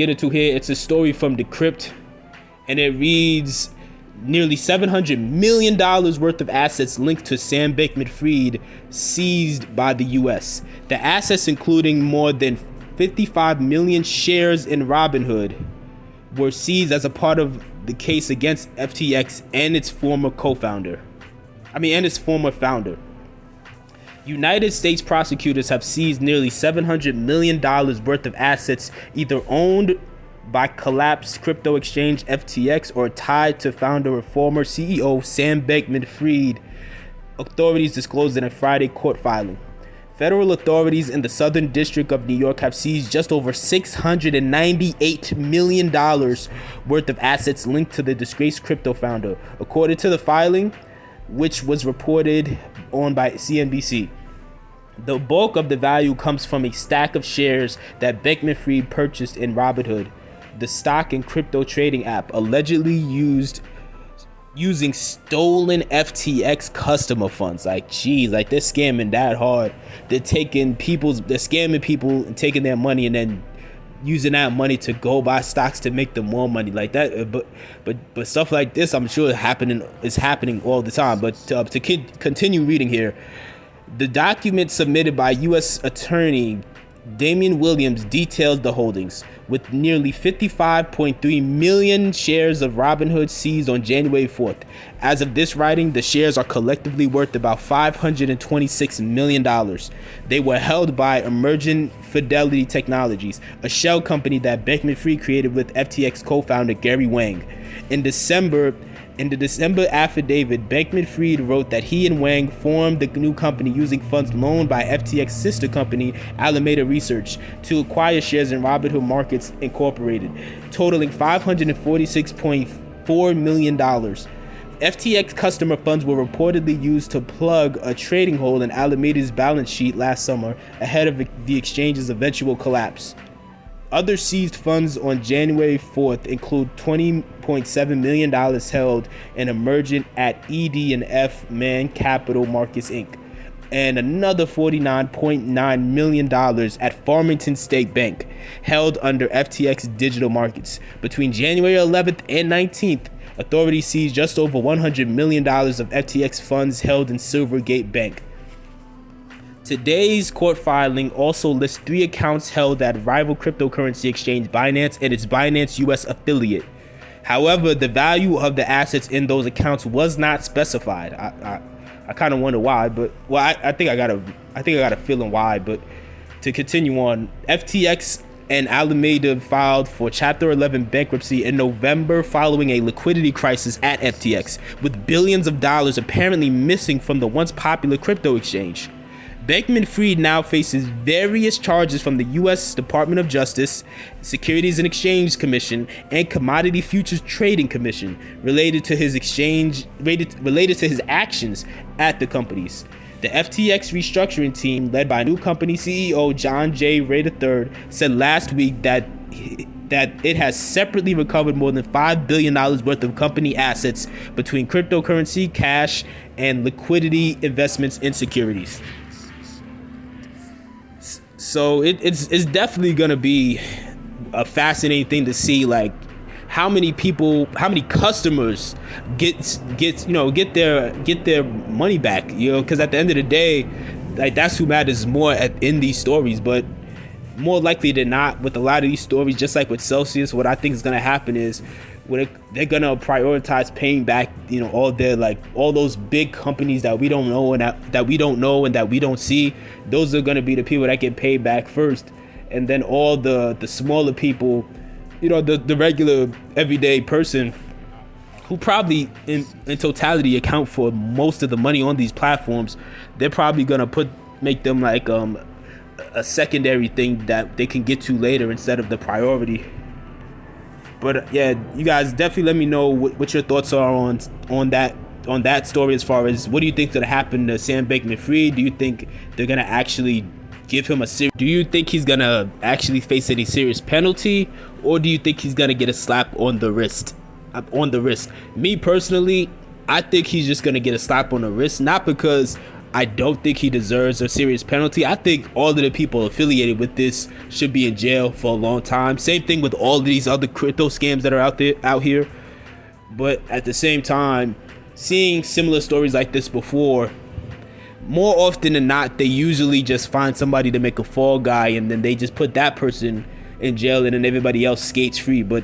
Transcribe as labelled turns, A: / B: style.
A: Get into here. It's a story from Decrypt, and it reads: nearly $700 million worth of assets linked to Sam Bankman-Fried seized by the U.S. The assets, including more than 55 million shares in Robinhood, were seized as a part of the case against FTX and its former founder. United States prosecutors have seized nearly $700 million worth of assets either owned by collapsed crypto exchange FTX or tied to founder or former CEO Sam Bankman-Fried, authorities disclosed in a Friday court filing. Federal authorities in the Southern District of New York have seized just over $698 million worth of assets linked to the disgraced crypto founder, according to the filing, which was reported on by CNBC. The bulk of the value comes from a stack of shares that Bankman-Fried purchased in Robinhood, the stock and crypto trading app, allegedly using stolen FTX customer funds. Like, geez, like they're scamming that hard. They're scamming people and taking their money and then using that money to go buy stocks to make them more money like that. But stuff like this, I'm sure is happening all the time. But to continue reading here, the document submitted by U.S. Attorney Damian Williams details the holdings, with nearly 55.3 million shares of Robinhood seized on January 4th. As of this writing, the shares are collectively worth about $526 million. They were held by Emergent Fidelity Technologies, a shell company that Bankman-Fried created with FTX co-founder Gary Wang. In the December affidavit, Bankman-Fried wrote that he and Wang formed the new company using funds loaned by FTX sister company Alameda Research to acquire shares in Robinhood Markets Incorporated, totaling $546.4 million. FTX customer funds were reportedly used to plug a trading hole in Alameda's balance sheet last summer ahead of the exchange's eventual collapse. Other seized funds on January 4th include $20.7 million held in Emergent at ED&F Man Capital Markets Inc. and another $49.9 million at Farmington State Bank, held under FTX Digital Markets. Between January 11th and 19th, authorities seized just over $100 million of FTX funds held in Silvergate Bank. Today's court filing also lists 3 accounts held at rival cryptocurrency exchange Binance and its Binance US affiliate. However, the value of the assets in those accounts was not specified. I kind of wonder why, but I think I got a feeling why. But to continue on, FTX and Alameda filed for Chapter 11 bankruptcy in November following a liquidity crisis at FTX, with billions of dollars apparently missing from the once popular crypto exchange. Bankman-Fried now faces various charges from the U.S. Department of Justice, Securities and Exchange Commission, and Commodity Futures Trading Commission related to his actions at the companies. The FTX restructuring team, led by new company CEO John J. Ray III, said last week that it has separately recovered more than $5 billion worth of company assets between cryptocurrency, cash, and liquidity investments in securities. So it's definitely gonna be a fascinating thing to see, like how many customers get their money back, because at the end of the day, like that's who matters more in these stories. But more likely than not, with a lot of these stories, just like with Celsius, what I think is gonna happen is they're gonna prioritize paying back, all those big companies that we don't know and that we don't see. Those are gonna be the people that get paid back first, and then all the smaller people, the regular everyday person who probably in totality account for most of the money on these platforms, they're probably gonna make them like a secondary thing that they can get to later instead of the priority. But yeah, you guys definitely let me know what your thoughts are on that story, as far as what do you think gonna happen to Sam Bankman-Fried? Do you think they're gonna actually give him do you think he's gonna actually face any serious penalty, or do you think he's gonna get a slap on the wrist? Me personally, I think he's just gonna get a slap on the wrist, not because I don't think he deserves a serious penalty. I think all of the people affiliated with this should be in jail for a long time. Same thing with all of these other crypto scams that are out here. But at the same time, seeing similar stories like this before, more often than not, they usually just find somebody to make a fall guy, and then they just put that person in jail, and then everybody else skates free. But